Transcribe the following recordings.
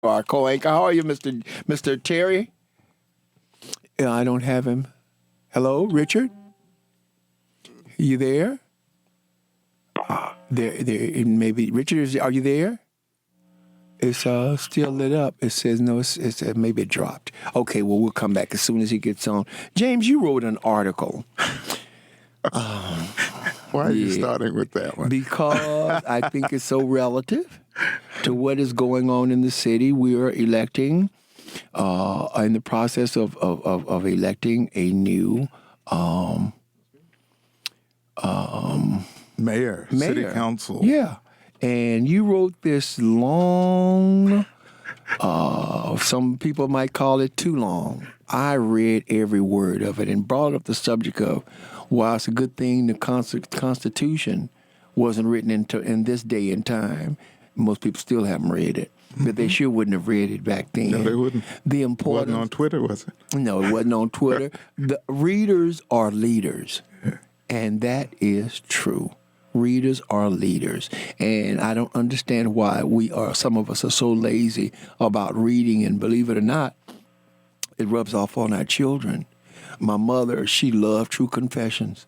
Our co-anchor. How are you, Mr. Terry? Yeah, I don't have him. Hello, Richard? You there? There. Maybe Richard. Are you there? It's still lit up. It says no. It's maybe it dropped. Okay. Well, we'll come back as soon as he gets on. James, you wrote an article. Why are you starting with that one? Because I think it's so relative to what is going on in the city. We are electing, in the process of electing a new Mayor, city council. Yeah. And you wrote this long, some people might call it too long. I read every word of it and brought up the subject of, while it's a good thing the Constitution wasn't written in this day and time, most people still haven't read it. But they sure wouldn't have read it back then. No, they wouldn't. The importance. It wasn't on Twitter, was it? No, it wasn't on Twitter. The readers are leaders. And that is true. Readers are leaders. And I don't understand why some of us are so lazy about reading. And believe it or not, it rubs off on our children. My mother, she loved True Confessions.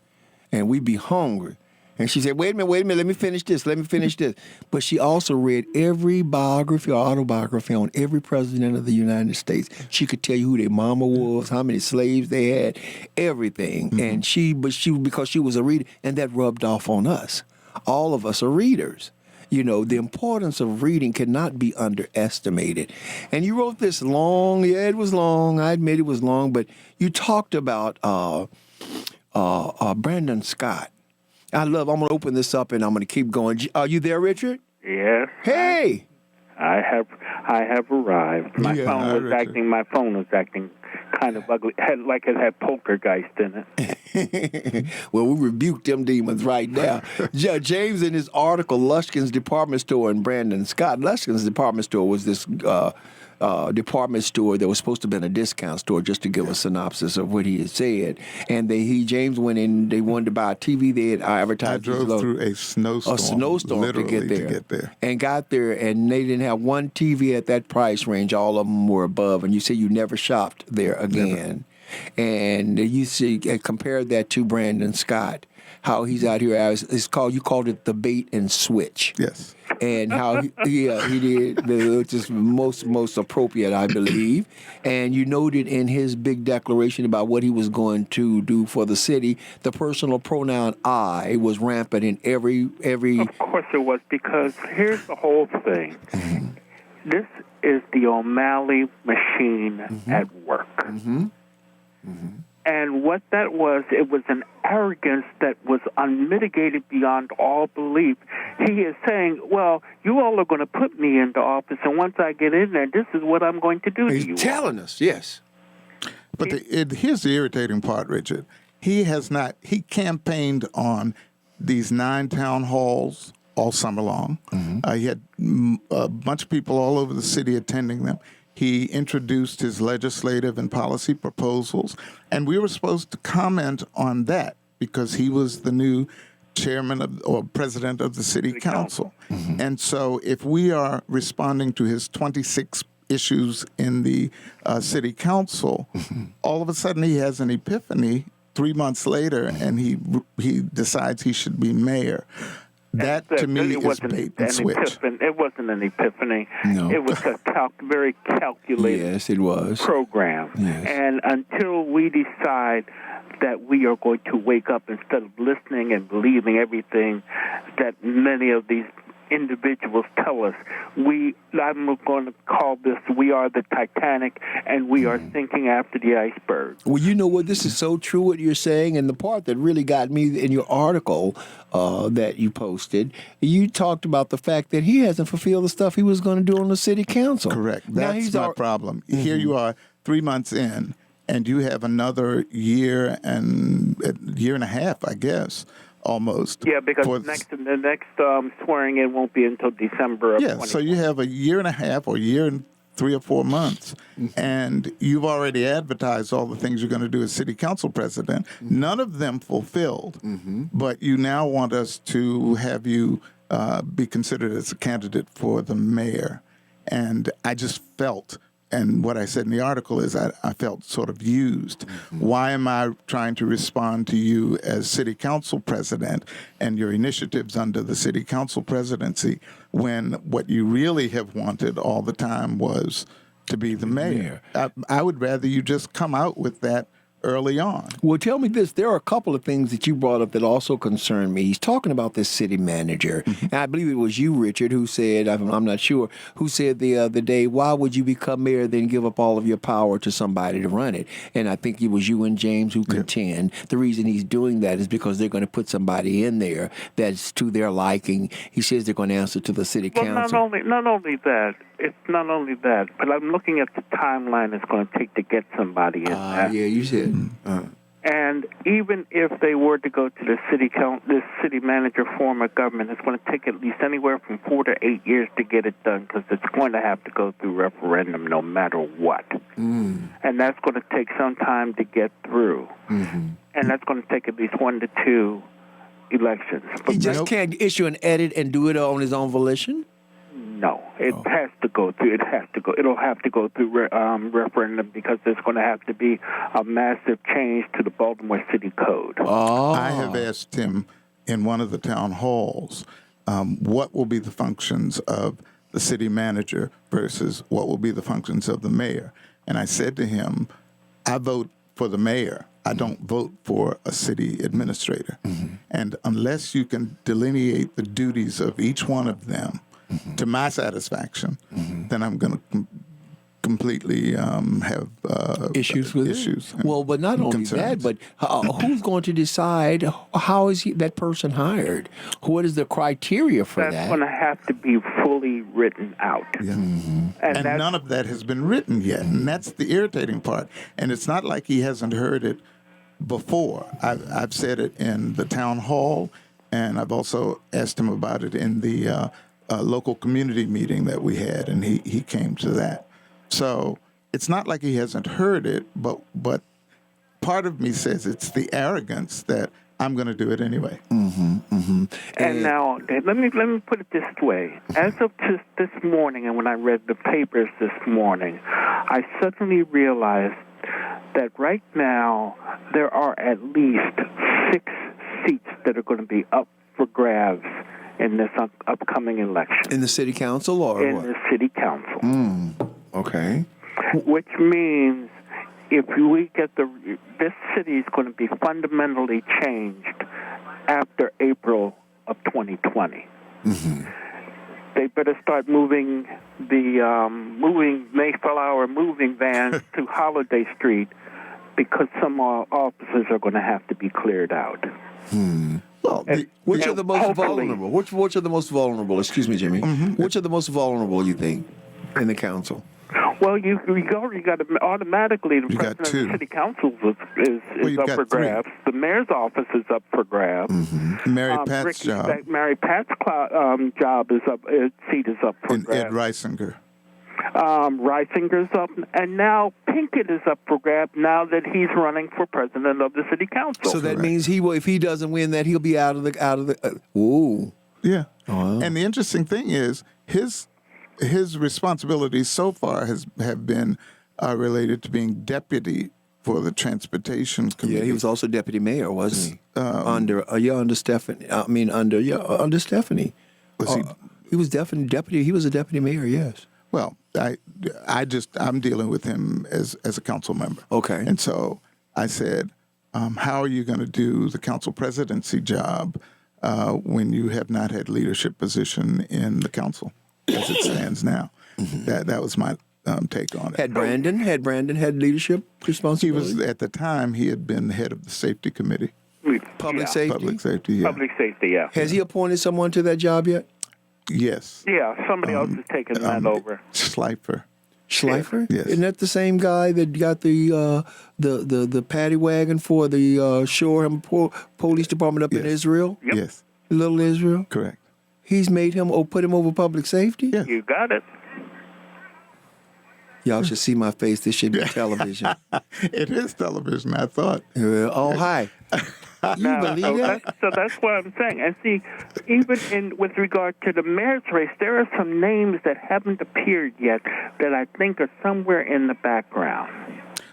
And we'd be hungry. And she said, wait a minute, let me finish this. But she also read every biography or autobiography on every president of the United States. She could tell you who their mama was, how many slaves they had, everything. Mm-hmm. And because she was a reader, and that rubbed off on us. All of us are readers. You know, the importance of reading cannot be underestimated. And you wrote this long, it was long, I admit it was long, but you talked about Brandon Scott. I'm going to open this up and I'm going to keep going. Are you there, Richard? Yes. Hey. I have arrived. My phone was acting kind of ugly, like it had poltergeist in it. Well, we rebuked them demons right now. James, in his article, Lushkin's Department Store and Brandon Scott, Lushkin's Department Store was this department store that was supposed to have been a discount store, just to give a synopsis of what he had said. And James went in, they wanted to buy a TV. They had advertised. I drove through a snowstorm to get there. And got there, and they didn't have one TV at that price range. All of them were above. And you say you never shopped there again. Never. And you see, compare that to Brandon Scott, how he's out here. You called it the bait and switch. Yes. And how he did, which is most appropriate, I believe. And you noted in his big declaration about what he was going to do for the city, the personal pronoun I was rampant in every. Of course it was, because here's the whole thing. Mm-hmm. This is the O'Malley machine at work. Mm-hmm. Mm-hmm. And what that was, it was an arrogance that was unmitigated beyond all belief. He is saying, well, you all are going to put me into office, and once I get in there, this is what I'm going to do to you. He's telling us, yes. But here's the irritating part, Richard. He campaigned on these 9 town halls all summer long. Mm-hmm. He had a bunch of people all over the city attending them. He introduced his legislative and policy proposals, and we were supposed to comment on that because he was the new chairman or president of the city council. Mm-hmm. And so if we are responding to his 26 issues in the city council, all of a sudden he has an epiphany 3 months later, and he decides he should be mayor. That, to me, is bait and switch. It wasn't an epiphany. No. It was a very calculated program. Yes. And until we decide that we are going to wake up instead of listening and believing everything that many of these individuals tell us, I'm going to call this, we are the Titanic, and we are sinking after the iceberg. Well, you know what? This is so true what you're saying, and the part that really got me in your article that you posted, you talked about the fact that he hasn't fulfilled the stuff he was going to do on the city council. Correct. That's my problem. Mm-hmm. Here you are 3 months in, and you have another year and a half, I guess, almost. Yeah, because the next swearing in won't be until December of 2020. So you have a year and a half or year and 3 or 4 months, and you've already advertised all the things you're going to do as city council president. None of them fulfilled, but you now want us to have you be considered as a candidate for the mayor. And I just felt, and what I said in the article is I felt sort of used. Why am I trying to respond to you as city council president and your initiatives under the city council presidency when what you really have wanted all the time was to be the mayor? I would rather you just come out with that early on. Well, tell me this. There are a couple of things that you brought up that also concern me. He's talking about this city manager. And I believe it was you, Richard, who said, I'm not sure, who said the other day, why would you become mayor then give up all of your power to somebody to run it? And I think it was you and James who contend the reason he's doing that is because they're going to put somebody in there that's to their liking. He says they're going to answer to the city council. Not only that, it's not only that, but I'm looking at the timeline it's going to take to get somebody in there. Yeah, you said. And even if they were to go to the this city manager form of government, it's going to take at least anywhere from 4 to 8 years to get it done because it's going to have to go through referendum no matter what. And that's going to take some time to get through. And that's going to take at least 1 to 2 elections. But He just can't issue an edit and do it on his own volition? no, it has to go through. It'll have to go through referendum because there's going to have to be a massive change to the Baltimore City Code. I have asked him in one of the town halls, what will be the functions of the city manager versus what will be the functions of the mayor. And I said to him, I vote for the mayor. I don't vote for a city administrator. And unless you can delineate the duties of each one of them to my satisfaction, then I'm going to completely have issues with issues. it. Well, but not only concerns. that, but who's going to decide how is that person hired? What is the criteria for That's that? going to have to be fully written out. Yeah. And none of that has been written yet. And that's the irritating part. And it's not like he hasn't heard it before. I've said it in the town hall, and I've also asked him about it in the local community meeting that we had, and he came to that. So it's not like he hasn't heard it, but part of me says it's the arrogance that I'm going to do it anyway. And now, let me put it this way. As of just this morning, and when I read the papers this morning, I suddenly realized that right now there are at least 6 seats that are going to be up for grabs in this upcoming election. In the city council or in what? the city council. Okay. Which means if we get this city is going to be fundamentally changed after April of 2020. They better start moving the Mayflower moving vans to Holiday Street because some offices are going to have to be cleared out. Well, Which are the most hopefully- vulnerable? Which are the most vulnerable? Excuse me, Jimmy. Which are the most vulnerable, you think, in the council? Well, you already got to automatically the You got president of 2. the city council is you've up got for 3. grabs. The mayor's office is up for grabs. Mary Pat's job Mary Pat's job is up. Seat is up for and grabs. Ed Reisinger. Reisinger's up, and now Pinkett is up for grabs now that he's running for president of the city council. So that means he will. If he doesn't win that, he'll be out of the. Ooh. Yeah. And the interesting thing is his responsibilities so far have been related to being deputy for the transportation committee. Yeah, he was also deputy mayor, wasn't he? Under Stephanie. Under Stephanie. Was he? He was definitely deputy. He was a deputy mayor. Yes. Well, I'm dealing with him as a council member. Okay. And so I said, how are you going to do the council presidency job when you have not had leadership position in the council as it stands now? That was my take on it. Had Brandon had leadership He responsibility? was at the time he had been head of the safety committee. Public Yeah. safety. Public safety, yeah. Public safety, yeah. Has he appointed someone to that job yet? Yes. Yeah, somebody else is taking that over. Schleifer. Schleifer? Yes. Isn't that the same guy that got the paddy wagon for the Shoreham Police Department up in Yes. Israel? Yep. Yes. Little Israel? Correct. He's made him put him over public safety? Yeah. You got it. Y'all should see my face. This should be television. It is television, I thought. Oh, hi. You believe that? So that's what I'm saying. And see, even with regard to the mayor's race, there are some names that haven't appeared yet that I think are somewhere in the background.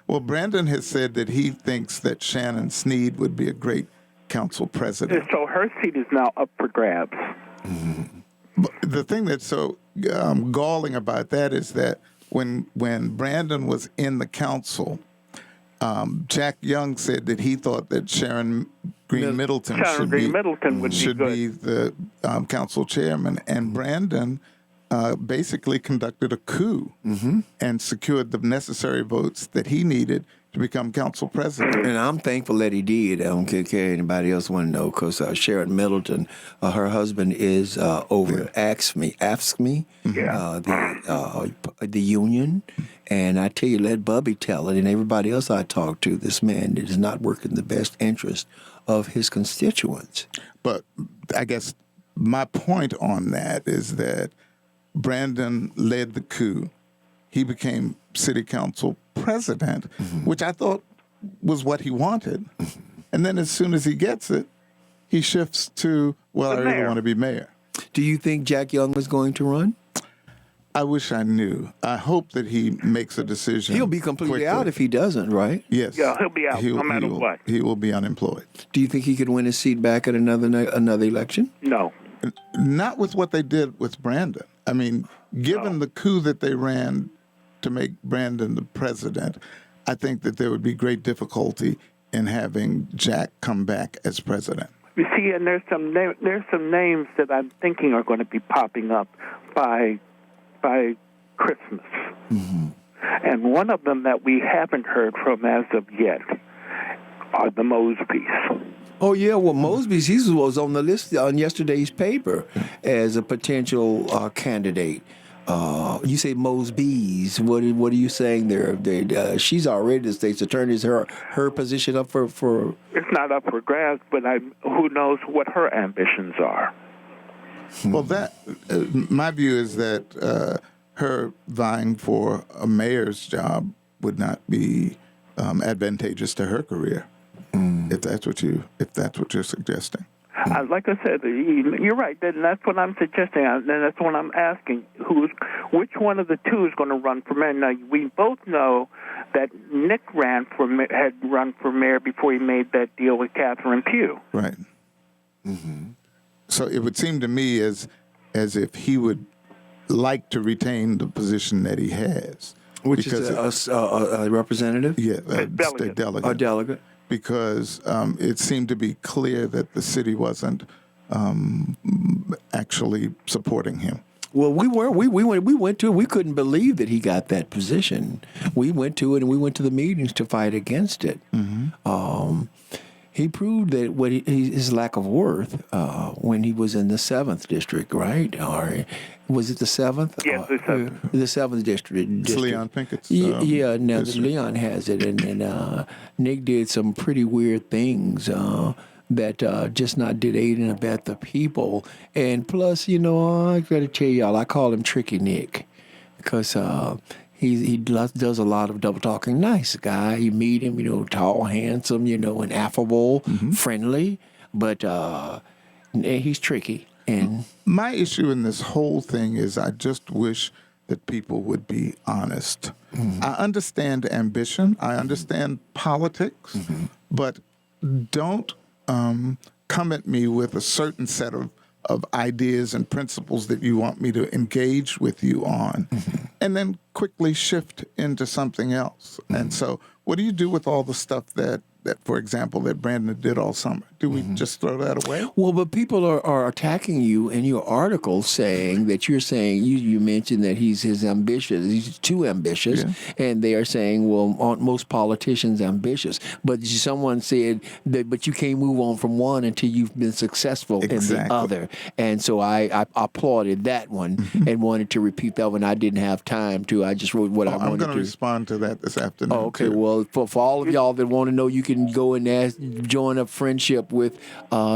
Well, Brandon has said that he thinks that Shannon Sneed would be a great council president. So her seat is now up for grabs. But the thing that's so galling about that is that when Brandon was in the council, Jack Young said that he thought that Sharon Green Middleton should be the council chairman, and Brandon basically conducted a coup and secured the necessary votes that he needed to become council president. And I'm thankful that he did. I don't care anybody else want to know, because Sharon Middleton, her husband is over AFSCME, the union. And I tell you, let Bubby tell it, and everybody else I talk to, this man is not working the best interest of his constituents. But I guess my point on that is that Brandon led the coup. He became city council president, which I thought was what he wanted. And then as soon as he gets it, he shifts to, well, I really want to be mayor. Do you think Jack Young was going to run? I wish I knew. I hope that he makes a decision. He'll be completely quickly. out if he doesn't, right? Yes. Yeah, he'll be out no matter what. He will be unemployed. Do you think he could win his seat back at another election? No. Not with what they did with Brandon. I mean, given the coup that they ran to make Brandon the president, I think that there would be great difficulty in having Jack come back as president. You see, and there's some names that I'm thinking are going to be popping up by Christmas. And one of them that we haven't heard from as of yet are the Mosbys. Oh, yeah. Well, Mosby's, he was on the list on yesterday's paper as a potential candidate. You say Mosby's. What are you saying there? She's already the state's attorney. Is her position up for? It's not up for grabs, but who knows what her ambitions are. Well, that my view is that her vying for a mayor's job would not be advantageous to her career. If that's what you're suggesting. Like I said, you're right. And that's what I'm suggesting. And that's what I'm asking. Which one of the two is going to run for mayor? Now, we both know that Nick had run for mayor before he made that deal with Catherine Pugh. Right. So it would seem to me as if he would like to retain the position that he has. Which is a representative? Yeah, state delegate. A delegate. Because it seemed to be clear that the city wasn't actually supporting him. Well, we went to it. We couldn't believe that he got that position. We went to it, and we went to the meetings to fight against it. He proved that his lack of worth when he was in the 7th district, right? Or was it the 7th? Yes, the 7th. The 7th district. It's Leon Pinkett's. Now Leon has it, and Nick did some pretty weird things that just not did aid and abet the people. And plus, I got to tell y'all, I call him Tricky Nick because he does a lot of double talking. Nice guy. You meet him, tall, handsome, and affable, friendly, but he's tricky. And my issue in this whole thing is I just wish that people would be honest. I understand ambition. I understand politics, but don't come at me with a certain set of ideas and principles that you want me to engage with you on, and then quickly shift into something else. And so what do you do with all the stuff that, for example, that Brandon did all summer? Do we just throw that away? Well, but people are attacking you in your article saying that you're saying, you mentioned that he's too ambitious, and they are saying, well, aren't most politicians ambitious? But someone said that, but you can't move on from one until you've been successful in the other. And so I applauded that one and wanted to repeat that one. I didn't have time to. I just wrote what I wanted to. I'm going to respond to that this afternoon. Okay, well, for all of y'all that want to know, you can go and join a friendship with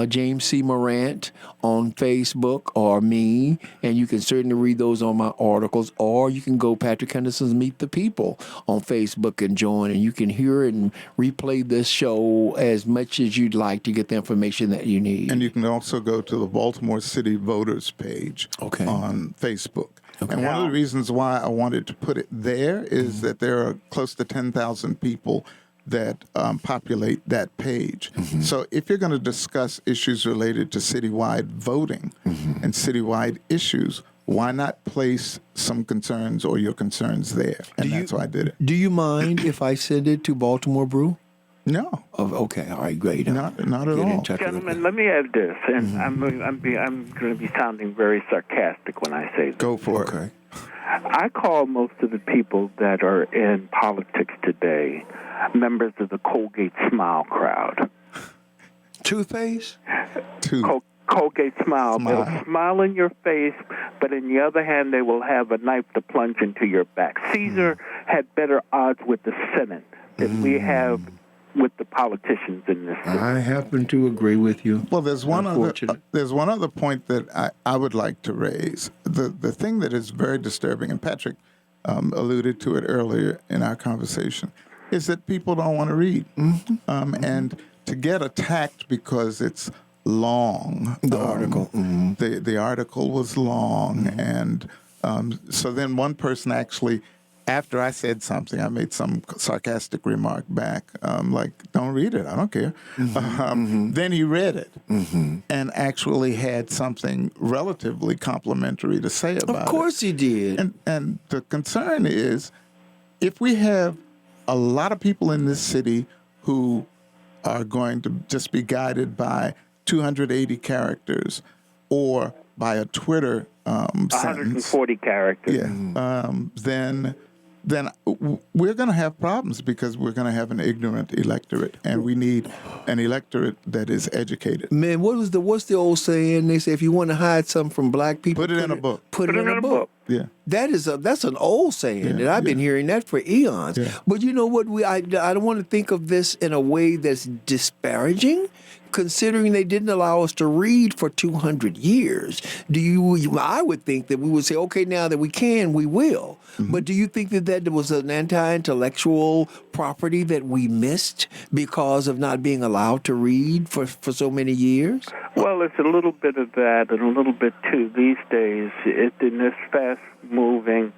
James C. Morant on Facebook or me, and you can certainly read those on my articles. Or you can go Patrick Henderson's Meet the People on Facebook and join, and you can hear it and replay this show as much as you'd like to get the information that you need. And you can also go to the Baltimore City Voters page Okay. on Facebook. Okay. And one of the reasons why I wanted to put it there is that there are close to 10,000 people that populate that page. So if you're going to discuss issues related to citywide voting and citywide issues, why not place some concerns or your concerns there? And that's why I did it. Do you mind if I send it to Baltimore Brew? No, Oh, okay, all right, great. not at Get in all. touch with Gentlemen, let me add this, and I'm going to be sounding very sarcastic when I say this. Go for it. Okay. I call most of the people that are in politics today members of the Colgate Smile crowd. Toothpaste? Colgate Smile. Smile. They'll smile in your face, but in the other hand, they will have a knife to plunge into your back. Caesar had better odds with the Senate than we have with the politicians in this city. I happen to agree with you. Well, there's one Unfortunate. other point that I would like to raise. The thing that is very disturbing, and Patrick alluded to it earlier in our conversation, is that people don't want to read, and to get attacked because it's long. The article. The article was long, and so then one person actually, after I said something, I made some sarcastic remark back, like, don't read it, I don't care. Then he read it and actually had something relatively complimentary to say about it. Of course he did. And the concern is, if we have a lot of people in this city who are going to just be guided by 280 characters or by a Twitter sentence, 140 characters. then we're going to have problems because we're going to have an ignorant electorate, and we need an electorate that is educated. Man, what's the old saying? They say if you want to hide something from black people, Put it in a book. Put it in a book. Yeah. That's an old saying, and I've been hearing that for eons. Yeah. But you know what? I don't want to think of this in a way that's disparaging, considering they didn't allow us to read for 200 years. I would think that we would say, okay, now that we can, we will. But do you think that was an anti-intellectual property that we missed because of not being allowed to read for so many years? Well, it's a little bit of that and a little bit, too, these days. In this fast-moving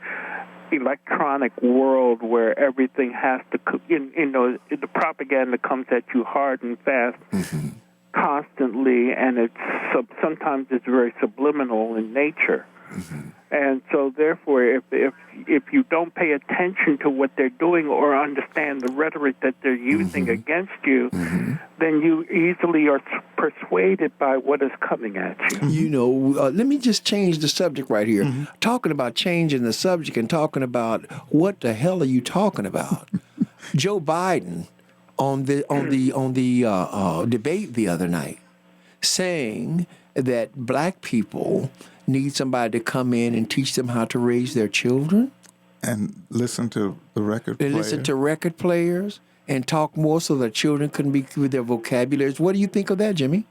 electronic world where everything has to, the propaganda comes at you hard and fast constantly, and sometimes it's very subliminal in nature. And so, therefore, if you don't pay attention to what they're doing or understand the rhetoric that they're using against you, then you easily are persuaded by what is coming at you. Let me just change the subject right here. Talking about changing the subject and talking about what the hell are you talking about? Joe Biden on the debate the other night, saying that black people need somebody to come in and teach them how to raise their children. And listen to the record player. And listen to record players and talk more so that children can be with their vocabularies. What do you think of that, Jimmy?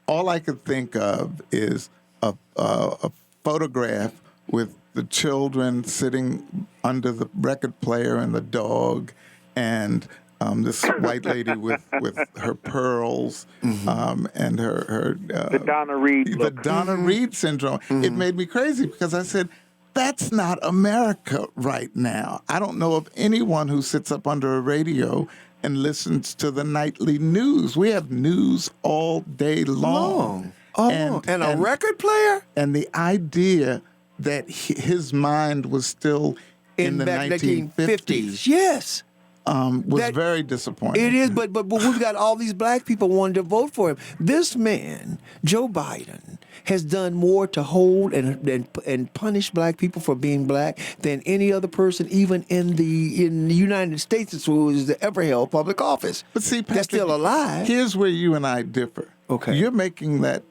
All I could think of is a photograph with the children sitting under the record player and the dog, and this white lady with her pearls and her The Donna Reed the look. Donna Reed syndrome. It made me crazy because I said, that's not America right now. I don't know of anyone who sits up under a radio and listens to the nightly news. We have news all day long. And a record player? And the idea that his mind was still in the 1950s. Yes. Was very disappointing. It is, but we've got all these black people wanting to vote for him. This man, Joe Biden, has done more to hold and punish black people for being black than any other person, even in the United States who has ever held public office. But see, Patrick, that's still alive. Here's where you and I differ. Okay, you're making that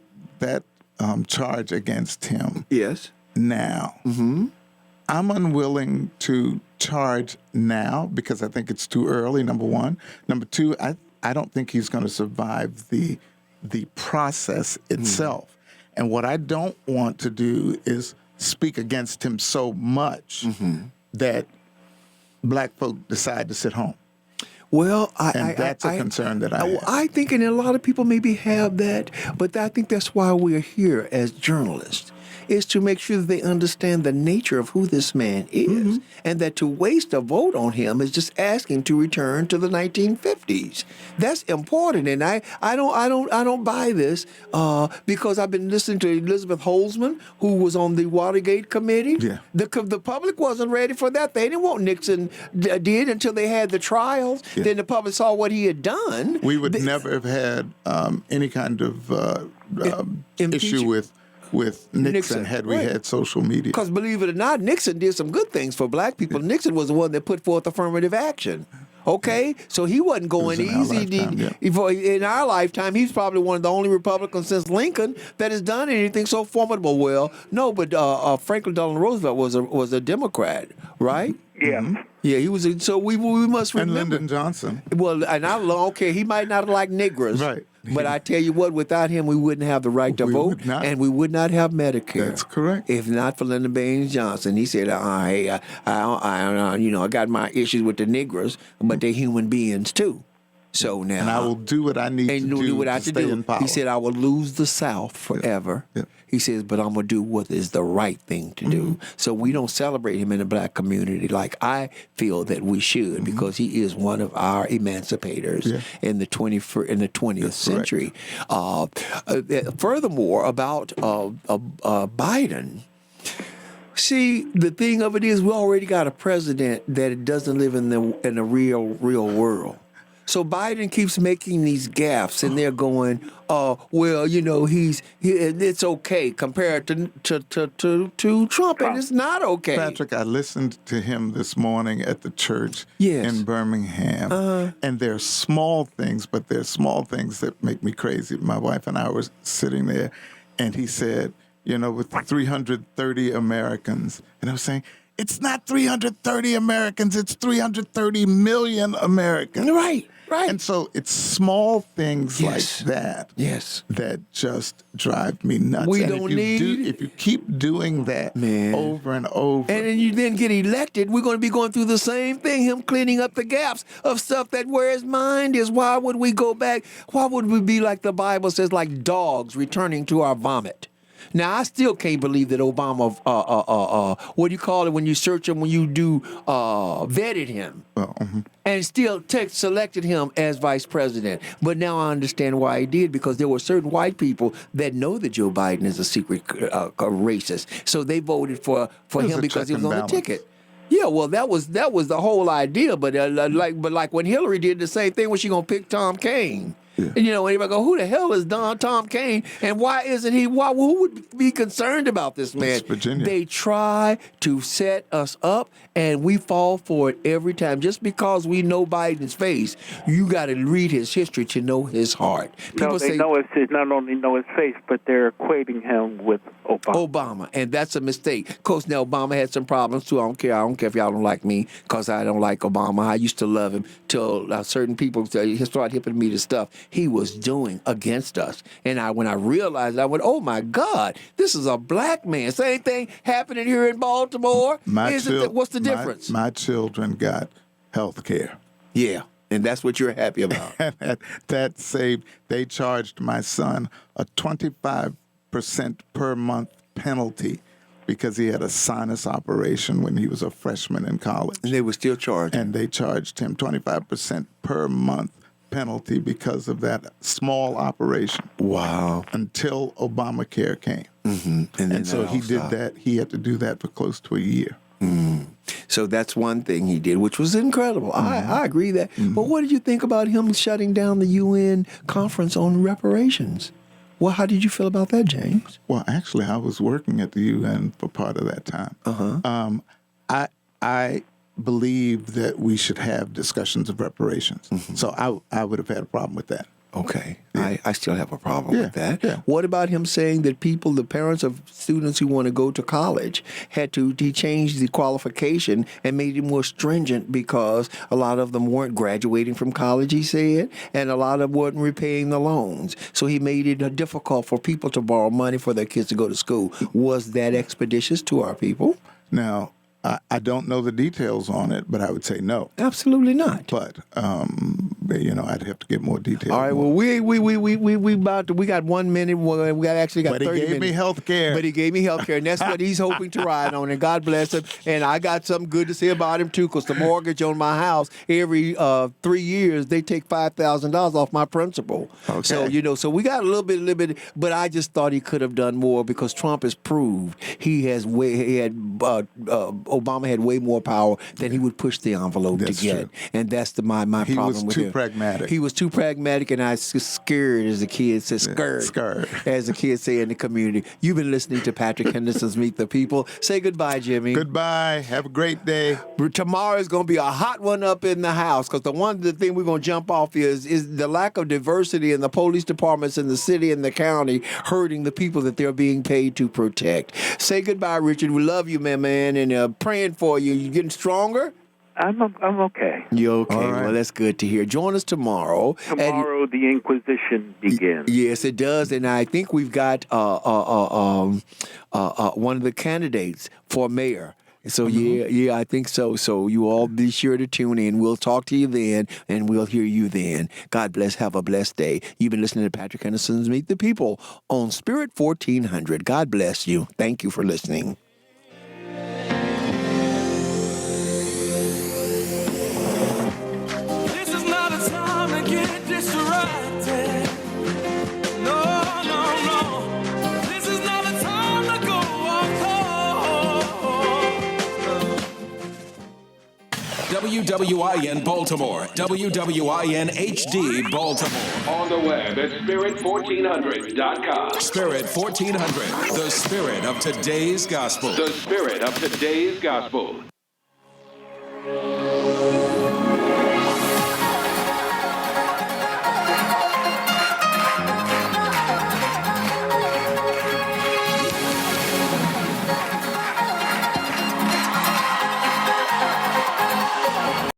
charge against him. Yes. Now, I'm unwilling to charge now because I think it's too early, number one. Number two, I don't think he's going to survive the process itself. And what I don't want to do is speak against him so much that black folk decide to sit home. Well, That's a concern that I have. I think, and a lot of people maybe have that, but I think that's why we're here as journalists, is to make sure that they understand the nature of who this man is, and that to waste a vote on him is just asking to return to the 1950s. That's important, and I don't buy this because I've been listening to Elizabeth Holzman, who was on the Watergate committee. Yeah. The public wasn't ready for that. They didn't want Nixon did until they had the trials. Yeah. Then the public saw what he had done. We would never have had any kind of issue with Nixon had we had social media. Because believe it or not, Nixon did some good things for black people. Nixon was the one that put forth affirmative action. Okay, so he wasn't going easy. In our lifetime, he's probably one of the only Republicans since Lincoln that has done anything so formidable. Well, no, but Franklin Delano Roosevelt was a Democrat, right? Yeah. Yeah, he was. So we must remember. And Lyndon Johnson. Well, and okay, he might not have liked Negroes, Right. But I tell you what, without him, we wouldn't have the right to vote, would not. and we would not have Medicare. That's correct. If not for Lyndon Baines Johnson, he said, "Hey, I got my issues with the Negroes, but they're human beings too." So now, And I will do what I need to do to stay in power. He said, "I will lose the South forever." Yeah. He says, "But I'm gonna do what is the right thing to do." So we don't celebrate him in the black community like I feel that we should, because he is one of our emancipators in the 20th century. Furthermore, about Biden. See, the thing of it is, we already got a president that doesn't live in the real world. So Biden keeps making these gaffes, and they're going, well, it's okay compared to Trump, and it's not okay. Patrick, I listened to him this morning at the church Yes. in Birmingham, and they're small things, but they're small things that make me crazy. My wife and I were sitting there, and he said, with 330 Americans, and I was saying, it's not 330 Americans, it's 330 million Americans. Right. And so it's small things Yes. like that Yes. that just drive me nuts. We And don't if you keep doing that Man. over and over. And then you then get elected, we're going to be going through the same thing, him cleaning up the gaps of stuff that where his mind is. Why would we go back? Why would we be like the Bible says, like dogs returning to our vomit? Now, I still can't believe that Obama, what do you call it when you search him, when you do vetted him, and still selected him as vice president. But now I understand why he did, because there were certain white people that know that Joe Biden is a secret racist. So they voted for him because he was on the ticket. Yeah, well, that was the whole idea. But like when Hillary did the same thing, was she gonna pick Tom Kaine? Yeah. And anybody go, who the hell is Tom Kaine? And why isn't he? Who would be concerned about this man? It's Virginia. They try to set us up, and we fall for it every time. Just because we know Biden's face, you got to read his history to know his heart. People say not only know his face, but they're equating him with Obama, and that's a mistake. Of course, now Obama had some problems too. I don't care if y'all don't like me, because I don't like Obama. I used to love him till certain people started hipping me to stuff he was doing against us. And when I realized, I went, oh my God, this is a black man. Same thing happening here in Baltimore. What's the difference? My children got health care. Yeah. And that's what you're happy about. That saved, they charged my son a 25% per month penalty because he had a sinus operation when he was a freshman in college. And they were still charged. And they charged him 25% per month penalty because of that small operation. Wow. Until Obamacare came. Mm-hmm. And so he did that. He had to do that for close to a year. Mm. So that's one thing he did, which was incredible. I agree that. But what did you think about him shutting down the UN conference on reparations? Well, how did you feel about that, James? Well, actually, I was working at the UN for part of that time. I believe that we should have discussions of reparations. So I would have had a problem with that. Okay. I still have a problem with that. Yeah. What about him saying that the parents of students who want to go to college, he changed the qualification and made it more stringent because a lot of them weren't graduating from college, he said, and a lot of them weren't repaying the loans. So he made it difficult for people to borrow money for their kids to go to school. Was that expeditious to our people? Now, I don't know the details on it, but I would say no. Absolutely not. But I'd have to get more details. All right. Well, we got 1 minute. We actually got 30 minutes. But he gave me health care. But he gave me health care, and that's what he's hoping to ride on. And God bless him. And I got something good to say about him too, because the mortgage on my house every 3 years they take $5,000 off my principal. Okay. So so we got a little bit. But I just thought he could have done more because Trump has proved Obama had way more power than he would push the envelope That's to get. true. And that's my problem with him. He was too pragmatic. He was too pragmatic, and I was scared, as the kids say, scared, as the kids say in the community. You've been listening to Patrick Henderson's Meet the People. Say goodbye, Jimmy. Goodbye. Have a great day. Tomorrow is going to be a hot one up in the house, because the thing we're going to jump off is the lack of diversity in the police departments in the city and the county hurting the people that they're being paid to protect. Say goodbye, Richard. We love you, man, and praying for you. You getting stronger? I'm okay. You okay? All right. Well, that's good to hear. Join us tomorrow. Tomorrow, the Inquisition begins. Yes, it does, and I think we've got one of the candidates for mayor. So yeah, I think so. So you all be sure to tune in. We'll talk to you then, and we'll hear you then. God bless. Have a blessed day. You've been listening to Patrick Henderson's Meet the People on Spirit 1400. God bless you. Thank you for listening. WWIN Baltimore, WWIN HD Baltimore. On the web at spirit1400.com. Spirit 1400, the spirit of today's gospel. The spirit of today's gospel.